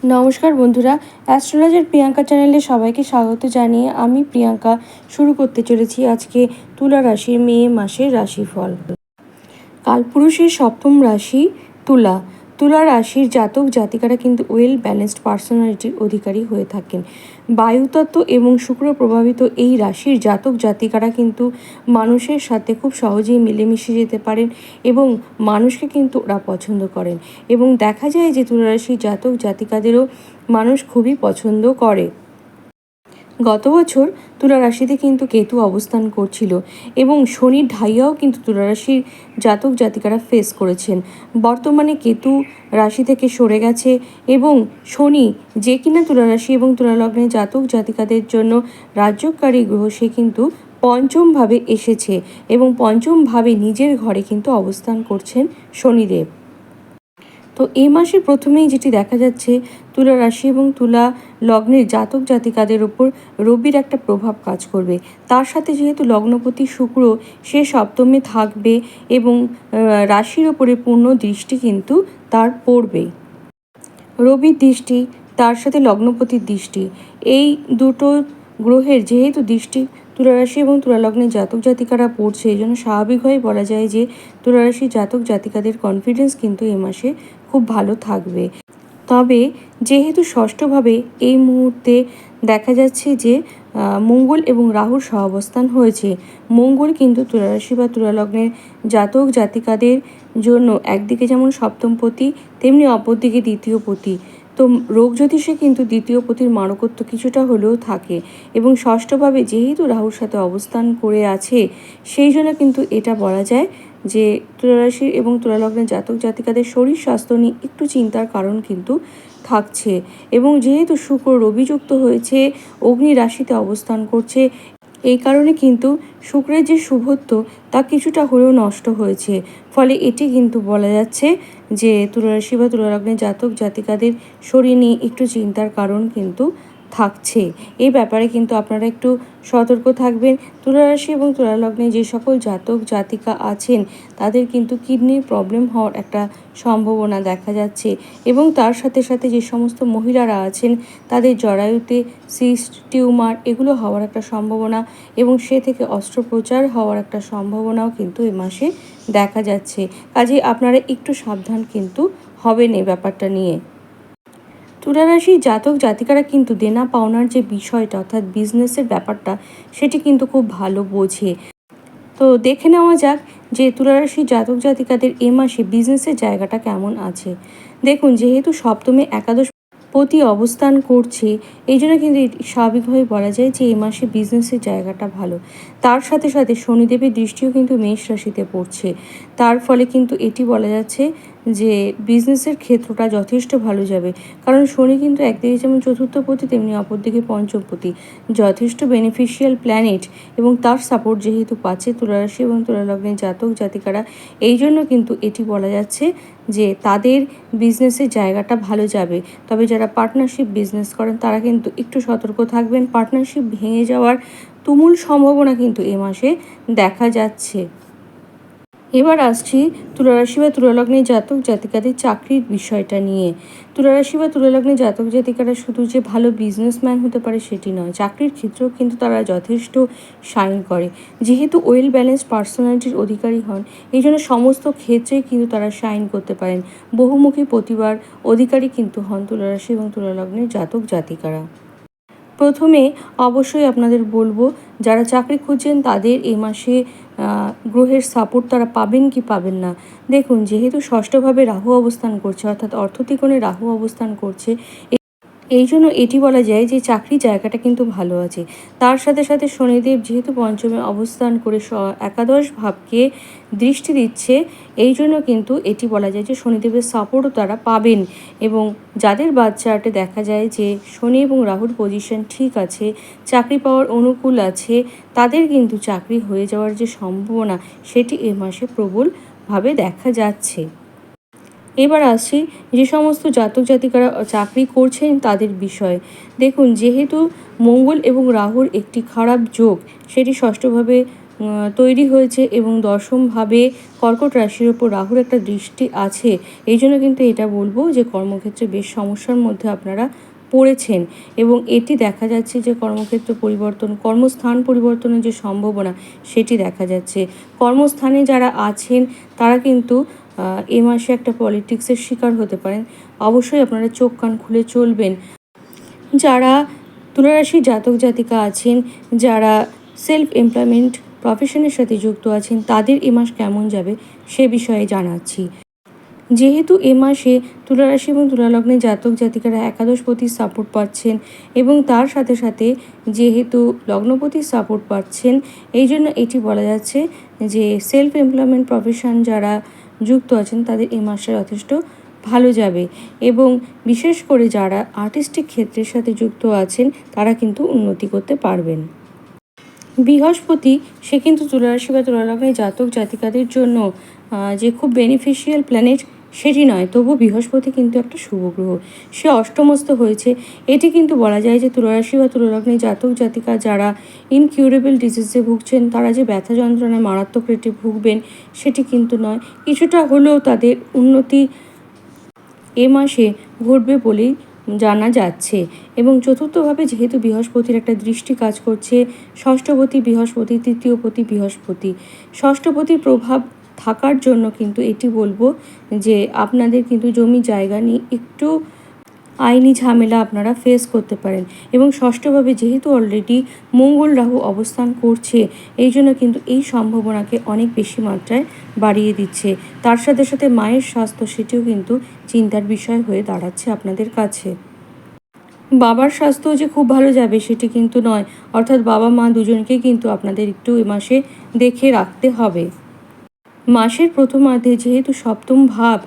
নমস্কার বন্ধুরা, অ্যাস্ট্রোলজার প্রিয়াঙ্কা চ্যানেলে সবাইকে স্বাগত জানিয়ে আমি প্রিয়াঙ্কা শুরু করতে চলেছি আজকে তুলা রাশির মে মাসের রাশিফল। কালপুরুষের সপ্তম রাশি তুলা। তুলা রাশির জাতক জাতিকারা কিন্তু ওয়েল ব্যালেন্সড পার্সোনালিটির অধিকারী হয়ে থাকেন। বায়ুতত্ত্ব এবং শুক্র প্রভাবিত এই রাশির জাতক জাতিকারা কিন্তু মানুষের সাথে খুব সহজেই মিলেমিশে যেতে পারেন এবং মানুষকে কিন্তু ওরা পছন্দ করেন এবং দেখা যায় যে তুলা রাশির জাতক জাতিকাদেরও মানুষ খুবই পছন্দ করে। গত বছর তুলা রাশিতে কিন্তু কেতু অবস্থান করছিল এবং শনির ঢাইয়াও কিন্তু তুলা রাশির জাতক জাতিকারা ফেস করেছেন। বর্তমানে কেতু রাশি থেকে সরে গেছে এবং শনি যে কিনা তুলা রাশি এবং তুলা লগ্নের জাতক জাতিকাদের জন্য রাজ্যকারী গ্রহ, সে কিন্তু পঞ্চমভাবে এসেছে এবং পঞ্চমভাবে নিজের ঘরে কিন্তু অবস্থান করছেন শনিদেব। তো এই মাসে প্রথমেই যেটি দেখা যাচ্ছে, তুলা রাশি এবং তুলা লগ্নের জাতক জাতিকাদের ওপর রবির একটা প্রভাব কাজ করবে। তার সাথে যেহেতু লগ্নপতি শুক্র সে সপ্তমে থাকবে এবং রাশির ওপরে পূর্ণ দৃষ্টি কিন্তু তার পড়বে। রবির দৃষ্টি, তার সাথে লগ্নপতির দৃষ্টি, এই দুটো গ্রহের যেহেতু দৃষ্টি তুলারাশি এবং তুলালগ্নের জাতক জাতিকারা পড়ছে, এই জন্য স্বাভাবিকভাবেই বলা যায় যে তুলারাশির জাতক জাতিকাদের কনফিডেন্স কিন্তু এ মাসে খুব ভালো থাকবে। তবে যেহেতু ষষ্ঠভাবে এই মুহূর্তে দেখা যাচ্ছে যে মঙ্গল এবং রাহুর সহাবস্থান হয়েছে, মঙ্গল কিন্তু তুলারাশি বা তুলালগ্নের জাতক জাতিকাদের জন্য একদিকে যেমন সপ্তমপতি তেমনি অপরদিকে দ্বিতীয়পতি। তো রোগ জ্যোতিষে কিন্তু দ্বিতীয়পতির মারকত্ব কিছুটা হলেও থাকে এবং ষষ্ঠভাবে যেহেতু রাহুর সাথে অবস্থান করে আছে, সেই জন্য কিন্তু এটা বলা যায় যে তুলারাশি এবং তুলালগ্নের জাতক জাতিকাদের শরীর স্বাস্থ্য নিয়ে একটু চিন্তার কারণ কিন্তু থাকছে। এবং যেহেতু শুক্র রবিযুক্ত হয়েছে, অগ্নি রাশিতে অবস্থান করছে, এই কারণে কিন্তু শুক্রের যে শুভত্ব তা কিছুটা হলেও নষ্ট হয়েছে। ফলে এটি কিন্তু বলা যাচ্ছে যে তুলারাশি বা তুলালগ্নের জাতক জাতিকাদের শরীর নিয়ে একটু চিন্তার কারণ কিন্তু থাকছে। এই ব্যাপারে কিন্তু আপনারা একটু সতর্ক থাকবেন। তুলারাশি এবং তুলালগ্নে যে সকল জাতক জাতিকা আছেন তাদের কিন্তু কিডনির প্রবলেম হওয়ার একটা সম্ভাবনা দেখা যাচ্ছে এবং তার সাথে সাথে যে সমস্ত মহিলারা আছেন তাদের জরায়ুতে সিস্ট, টিউমার এগুলো হওয়ার একটা সম্ভাবনা এবং সে থেকে অস্ত্রোপচার হওয়ার একটা সম্ভাবনাও কিন্তু এ মাসে দেখা যাচ্ছে। কাজেই আপনারা একটু সাবধান কিন্তু হবেন এই ব্যাপারটা নিয়ে। তুলারাশির জাতক জাতিকারা কিন্তু দেনা পাওনার যে বিষয়টা অর্থাৎ বিজনেসের ব্যাপারটা সেটি কিন্তু খুব ভালো বোঝে। তো দেখে নেওয়া যাক যে তুলারাশির জাতক জাতিকাদের এ মাসে বিজনেসের জায়গাটা কেমন আছে। দেখুন, যেহেতু সপ্তমে একাদশ পতি অবস্থান করছে, এই জন্য কিন্তু স্বাভাবিকভাবে বলা যায় যে এই মাসে বিজনেসের জায়গাটা ভালো। তার সাথে সাথে শনিদেবের দৃষ্টিও কিন্তু মেষ রাশিতে পড়ছে, তার ফলে কিন্তু এটি বলা যাচ্ছে যে বিজনেসের ক্ষেত্রটা যথেষ্ট ভালো যাবে। কারণ শনি কিন্তু একদিকে যেমন চতুর্থপতি তেমনি অপরদিকে পঞ্চমপতি, যথেষ্ট বেনিফিশিয়াল প্ল্যানেট এবং তার সাপোর্ট যেহেতু পাচ্ছে তুলারাশি এবং তুলালগ্নের জাতক জাতিকারা, এই জন্য কিন্তু এটি বলা যাচ্ছে যে তাদের বিজনেসের জায়গাটা ভালো যাবে। তবে যারা পার্টনারশিপ বিজনেস করেন তারা কিন্তু একটু সতর্ক থাকবেন, পার্টনারশিপ ভেঙে যাওয়ার তুমুল সম্ভাবনা কিন্তু এ মাসে দেখা যাচ্ছে। এবার আসছি তুলারাশি বা তুলালগ্নের জাতক জাতিকাদের চাকরির বিষয়টা নিয়ে। তুলারাশি বা তুলালগ্নের জাতক জাতিকারা শুধু যে ভালো বিজনেসম্যান হতে পারে সেটি নয়, চাকরির ক্ষেত্রেও কিন্তু তারা যথেষ্ট শাইন করে। যেহেতু ওয়েল ব্যালেন্সড পার্সোনালিটির অধিকারী হন, এই জন্য সমস্ত ক্ষেত্রেই কিন্তু তারা শাইন করতে পারেন। বহুমুখী প্রতিভার অধিকারী কিন্তু হন তুলারাশি এবং তুলালগ্নের জাতক জাতিকারা। প্রথমে অবশ্যই আপনাদের বলবো, যারা চাকরি খুঁজছেন তাদের এই মাসে গ্রহের সাপোর্ট তারা পাবেন কি পাবেন না। দেখুন, যেহেতু ষষ্ঠভাবে রাহু অবস্থান করছে অর্থাৎ অর্থত্রিকোণে রাহু অবস্থান করছে, এই জন্য এটি বলা যায় যে চাকরির জায়গাটা কিন্তু ভালো আছে। তার সাথে সাথে শনিদেব যেহেতু পঞ্চমে অবস্থান করে একাদশ ভাবকে দৃষ্টি দিচ্ছে, এই জন্য কিন্তু এটি বলা যায় যে শনিদেবের সাপোর্টও তারা পাবেন। এবং যাদের বাচ্চাটে দেখা যায় যে শনি এবং রাহুর পজিশন ঠিক আছে, চাকরি পাওয়ার অনুকূল আছে, তাদের কিন্তু চাকরি হয়ে যাওয়ার যে সম্ভাবনা সেটি এ মাসে প্রবলভাবে দেখা যাচ্ছে। এবার আসছি যে সমস্ত জাতক জাতিকারা চাকরি করছেন তাদের বিষয়ে। দেখুন, যেহেতু মঙ্গল এবং রাহুর একটি খারাপ যোগ সেটি ষষ্ঠভাবে তৈরি হয়েছে এবং দশমভাবে কর্কট রাশির ওপর রাহুর একটা দৃষ্টি আছে। এই জন্য কিন্তু এটা বলবো যে কর্মক্ষেত্রে বেশ সমস্যার মধ্যে আপনারা পড়েছেন এবং এটি দেখা যাচ্ছে যে কর্মক্ষেত্র পরিবর্তন, কর্মস্থান পরিবর্তনের যে সম্ভাবনা সেটি দেখা যাচ্ছে। কর্মস্থানে যারা আছেন তারা কিন্তু এ মাসে একটা পলিটিক্সের শিকার হতে পারেন। অবশ্যই আপনারা চোখ কান খুলে চলবেন। যারা তুলারাশির জাতক জাতিকা আছেন, যারা সেলফ এমপ্লয়মেন্ট প্রফেশনের সাথে যুক্ত আছেন, তাদের এ মাস কেমন যাবে সে বিষয়ে জানাচ্ছি। যেহেতু এ মাসে তুলারাশি এবং তুলালগ্নে জাতক জাতিকারা একাদশপতির সাপোর্ট পাচ্ছেন এবং তার সাথে সাথে যেহেতু লগ্নপতির সাপোর্ট পাচ্ছেন, এই জন্য এটি বলা যাচ্ছে যে সেলফ এমপ্লয়মেন্ট প্রফেশন যারা যুক্ত আছেন তাদের এ মাসে যথেষ্ট ভালো যাবে এবং বিশেষ করে যারা আর্টিস্টিক ক্ষেত্রের সাথে যুক্ত আছেন তারা কিন্তু উন্নতি করতে পারবেন। বৃহস্পতি সে কিন্তু তুলারাশি বা তুলালগ্নের জাতক জাতিকাদের জন্য যে খুব বেনিফিশিয়াল প্ল্যানেট সেটি নয়, তবু বৃহস্পতি কিন্তু একটা শুভ গ্রহ, সে অষ্টমস্ত হয়েছে। এটি কিন্তু বলা যায় যে তুলারাশি বা তুলালগ্নের জাতক জাতিকা যারা ইনকিউরেবল ডিজিজে ভুগছেন তারা যে ব্যথা যন্ত্রণায় মারাত্মক রেটে ভুগবেন সেটি কিন্তু নয়, কিছুটা হলেও তাদের উন্নতি এ মাসে ঘটবে বলেই জানা যাচ্ছে। এবং চতুর্থভাবে যেহেতু বৃহস্পতির একটা দৃষ্টি কাজ করছে, ষষ্ঠপতি বৃহস্পতি, তৃতীয়পতি বৃহস্পতি, ষষ্ঠপতির প্রভাব থাকার জন্য কিন্তু এটি বলবো যে আপনাদের কিন্তু জমি জায়গা নিয়ে একটু আইনি ঝামেলা আপনারা ফেস করতে পারেন। এবং ষষ্ঠভাবে যেহেতু অলরেডি মঙ্গল রাহু অবস্থান করছে, এই জন্য কিন্তু এই সম্ভাবনাকে অনেক বেশি মাত্রায় বাড়িয়ে দিচ্ছে। তার সাথে সাথে মায়ের স্বাস্থ্য সেটিও কিন্তু চিন্তার বিষয় হয়ে দাঁড়াচ্ছে আপনাদের কাছে। বাবার স্বাস্থ্য যে খুব ভালো যাবে সেটি কিন্তু নয়, অর্থাৎ বাবা মা দুজনকেই কিন্তু আপনাদের একটু এ মাসে দেখে রাখতে হবে। মাসের প্রথমার্ধে যেহেতু সপ্তম ভাব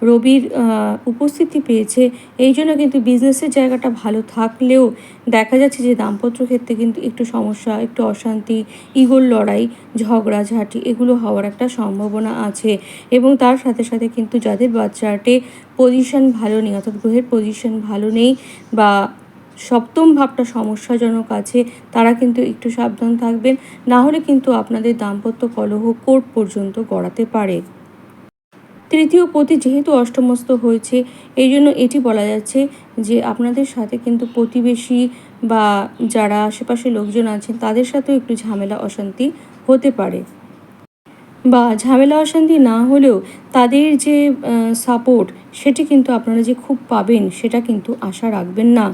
রবির উপস্থিতি পেয়েছে, এই জন্য কিন্তু বিজনেসের জায়গাটা ভালো থাকলেও দেখা যাচ্ছে যে দাম্পত্য ক্ষেত্রে কিন্তু একটু সমস্যা, একটু অশান্তি, ইগোর লড়াই, ঝগড়াঝাঁটি এগুলো হওয়ার একটা সম্ভাবনা আছে। এবং তার সাথে সাথে কিন্তু যাদের বাচ্চাটে পজিশন ভালো নেই, অর্থাৎ গ্রহের পজিশন ভালো নেই বা সপ্তম ভাবটা সমস্যাজনক আছে, তারা কিন্তু একটু সাবধান থাকবেন, না হলে কিন্তু আপনাদের দাম্পত্য কলহ কোর্ট পর্যন্ত গড়াতে পারে। তৃতীয় পতি যেহেতু অষ্টমস্ত হয়েছে, এই জন্য এটি বলা যাচ্ছে যে আপনাদের সাথে কিন্তু প্রতিবেশী বা যারা আশেপাশে লোকজন আছেন তাদের সাথেও একটু ঝামেলা অশান্তি হতে পারে, বা ঝামেলা অশান্তি না হলেও তাদের যে সাপোর্ট সেটি কিন্তু আপনারা যে খুব পাবেন সেটা কিন্তু আশা রাখবেন না।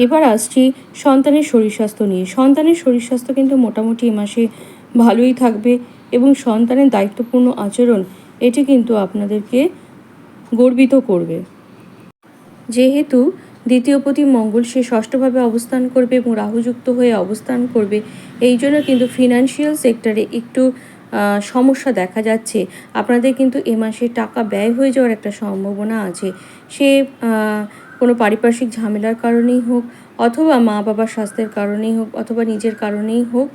এবার আসছি সন্তানের শরীর স্বাস্থ্য নিয়ে। সন্তানের শরীর স্বাস্থ্য কিন্তু মোটামুটি এ মাসে ভালোই থাকবে এবং সন্তানের দায়িত্বপূর্ণ আচরণ এটি কিন্তু আপনাদেরকে গর্বিত করবে। যেহেতু দ্বিতীয়পতি মঙ্গল সে ষষ্ঠভাবে অবস্থান করবে এবং রাহুযুক্ত হয়ে অবস্থান করবে, এই জন্য কিন্তু ফিনান্সিয়াল সেক্টরে একটু সমস্যা দেখা যাচ্ছে। আপনাদের কিন্তু এ মাসে টাকা ব্যয় হয়ে যাওয়ার একটা সম্ভাবনা আছে, সে কোনো পারিপার্শ্বিক ঝামেলার কারণেই হোক, অথবা মা বাবার স্বাস্থ্যের কারণেই হোক, অথবা নিজের কারণেই হোক,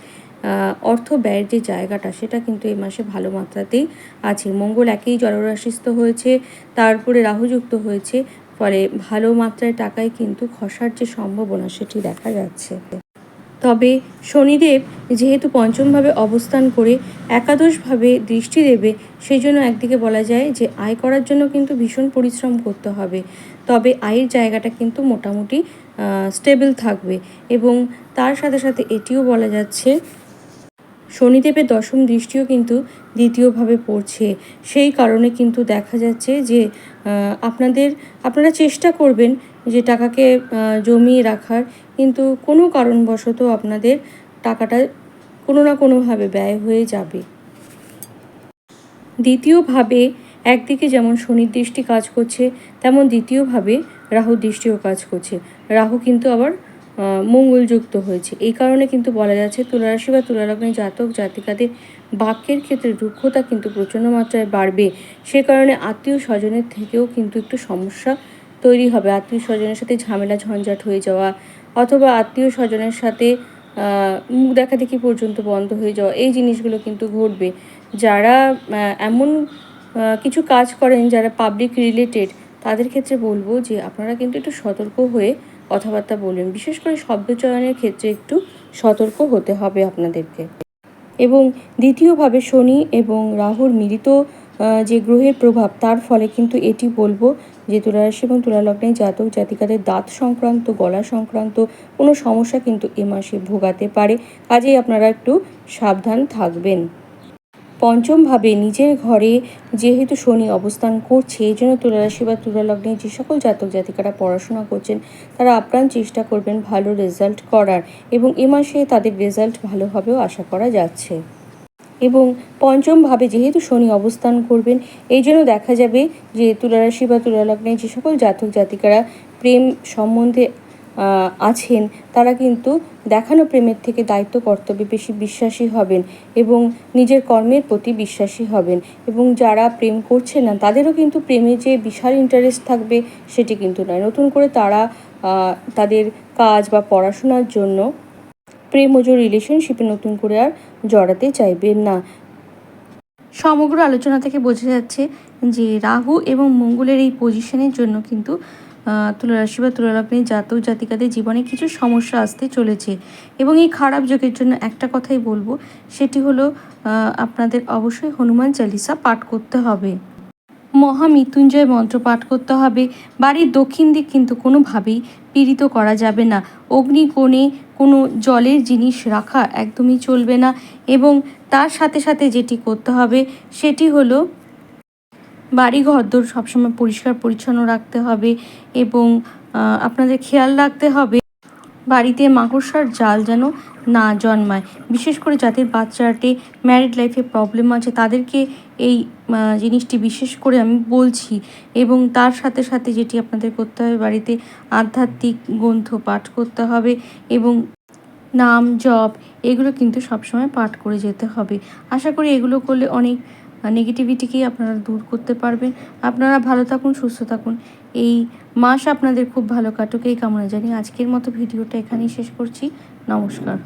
অর্থ ব্যয়ের যে জায়গাটা সেটা কিন্তু এই মাসে ভালো মাত্রাতেই আছে। মঙ্গল একেই জলরাশিস্থ হয়েছে, তারপরে রাহুযুক্ত হয়েছে, ফলে ভালো মাত্রায় টাকায় কিন্তু খসার যে সম্ভাবনা সেটি দেখা যাচ্ছে। তবে শনিদেব যেহেতু পঞ্চমভাবে অবস্থান করে একাদশভাবে দৃষ্টি দেবে, সেই জন্য একদিকে বলা যায় যে আয় করার জন্য কিন্তু ভীষণ পরিশ্রম করতে হবে, তবে আয়ের জায়গাটা কিন্তু মোটামুটি স্টেবল থাকবে। এবং তার সাথে সাথে এটিও বলা যাচ্ছে শনিদেবের দশম দৃষ্টিও কিন্তু দ্বিতীয়ভাবে পড়ছে, সেই কারণে কিন্তু দেখা যাচ্ছে যে আপনারা চেষ্টা করবেন যে টাকাকে জমিয়ে রাখার, কিন্তু কোনো কারণবশত আপনাদের টাকাটা কোনো না কোনোভাবে ব্যয় হয়ে যাবে। দ্বিতীয়ভাবে একদিকে যেমন শনির দৃষ্টি কাজ করছে, তেমন দ্বিতীয়ভাবে রাহুর দৃষ্টিও কাজ করছে। রাহু কিন্তু আবার মঙ্গলযুক্ত হয়েছে, এই কারণে কিন্তু বলা যাচ্ছে তুলারাশি বা তুলালগ্নের জাতক জাতিকাদের বাক্যের ক্ষেত্রে রুক্ষতা কিন্তু প্রচণ্ড মাত্রায় বাড়বে। সে কারণে আত্মীয় স্বজনের থেকেও কিন্তু একটু সমস্যা তৈরি হবে। আত্মীয় স্বজনের সাথে ঝামেলা ঝঞ্ঝাট হয়ে যাওয়া, অথবা আত্মীয় স্বজনের সাথে মুখ দেখাদেখি পর্যন্ত বন্ধ হয়ে যাওয়া, এই জিনিসগুলো কিন্তু ঘটবে। যারা এমন কিছু কাজ করেন যারা পাবলিক রিলেটেড, তাদের ক্ষেত্রে বলবো যে আপনারা কিন্তু একটু সতর্ক হয়ে কথাবার্তা বলবেন, বিশেষ করে শব্দচয়নের ক্ষেত্রে একটু সতর্ক হতে হবে আপনাদেরকে। এবং দ্বিতীয়ভাবে শনি এবং রাহুর মিলিত যে গ্রহের প্রভাব, তার ফলে কিন্তু এটি বলবো যে তুলারাশি এবং তুলালগ্নের জাতক জাতিকাদের দাঁত সংক্রান্ত, গলা সংক্রান্ত কোনো সমস্যা কিন্তু এ মাসে ভোগাতে পারে। কাজেই আপনারা একটু সাবধান থাকবেন। পঞ্চমভাবে নিজের ঘরে যেহেতু শনি অবস্থান করছে, এই জন্য তুলারাশি বা তুলালগ্নে যে সকল জাতক জাতিকারা পড়াশোনা করছেন তারা আপ্রাণ চেষ্টা করবেন ভালো রেজাল্ট করার, এবং এ মাসে তাদের রেজাল্ট ভালো হবেও আশা করা যাচ্ছে। এবং পঞ্চমভাবে যেহেতু শনি অবস্থান করবেন, এই জন্য দেখা যাবে যে তুলারাশি বা তুলালগ্নে যে সকল জাতক জাতিকারা প্রেম সম্বন্ধে আছেন তারা কিন্তু দেখানো প্রেমের থেকে দায়িত্ব কর্তব্যে বেশি বিশ্বাসী হবেন এবং নিজের কর্মের প্রতি বিশ্বাসী হবেন। এবং যারা প্রেম করছেন না তাদেরও কিন্তু প্রেমে যে বিশাল ইন্টারেস্ট থাকবে সেটি কিন্তু নয়। নতুন করে তারা তাদের কাজ বা পড়াশোনার জন্য প্রেমজ রিলেশনশিপে নতুন করে আর জড়াতে চাইবেন না। সমগ্র আলোচনা থেকে বোঝা যাচ্ছে যে রাহু এবং মঙ্গলের এই পজিশনের জন্য কিন্তু তুলারাশি বা তুলালগ্নের জাতক জাতিকাদের জীবনে কিছু সমস্যা আসতে চলেছে। এবং এই খারাপ যোগের জন্য একটা কথাই বলবো, সেটি হলো আপনাদের অবশ্যই হনুমান চালিসা পাঠ করতে হবে, মহামৃত্যুঞ্জয় মন্ত্র পাঠ করতে হবে। বাড়ির দক্ষিণ দিক কিন্তু কোনোভাবেই পীড়িত করা যাবে না। অগ্নিকোণে কোনো জলের জিনিস রাখা একদমই চলবে না। এবং তার সাথে সাথে যেটি করতে হবে সেটি হলো বাড়ি ঘরদোর সবসময় পরিষ্কার পরিচ্ছন্ন রাখতে হবে এবং আপনাদের খেয়াল রাখতে হবে বাড়িতে মাকড়সার জাল যেন না জন্মায়। বিশেষ করে যাদের বাচ্চাটে ম্যারিড লাইফে প্রবলেম আছে তাদেরকে এই জিনিসটি বিশেষ করে আমি বলছি। এবং তার সাথে সাথে যেটি আপনাদের করতে হবে, বাড়িতে আধ্যাত্মিক গ্রন্থ পাঠ করতে হবে এবং নাম জপ এগুলো কিন্তু সবসময় পাঠ করে যেতে হবে। আশা করি এগুলো করলে অনেক নেগেটিভিটিকেই আপনারা দূর করতে পারবেন। আপনারা ভালো থাকুন, সুস্থ থাকুন, এই মাস আপনাদের খুব ভালো কাটুক এই কামনা জানিয়ে আজকের মতো ভিডিওটা এখানেই শেষ করছি। নমস্কার।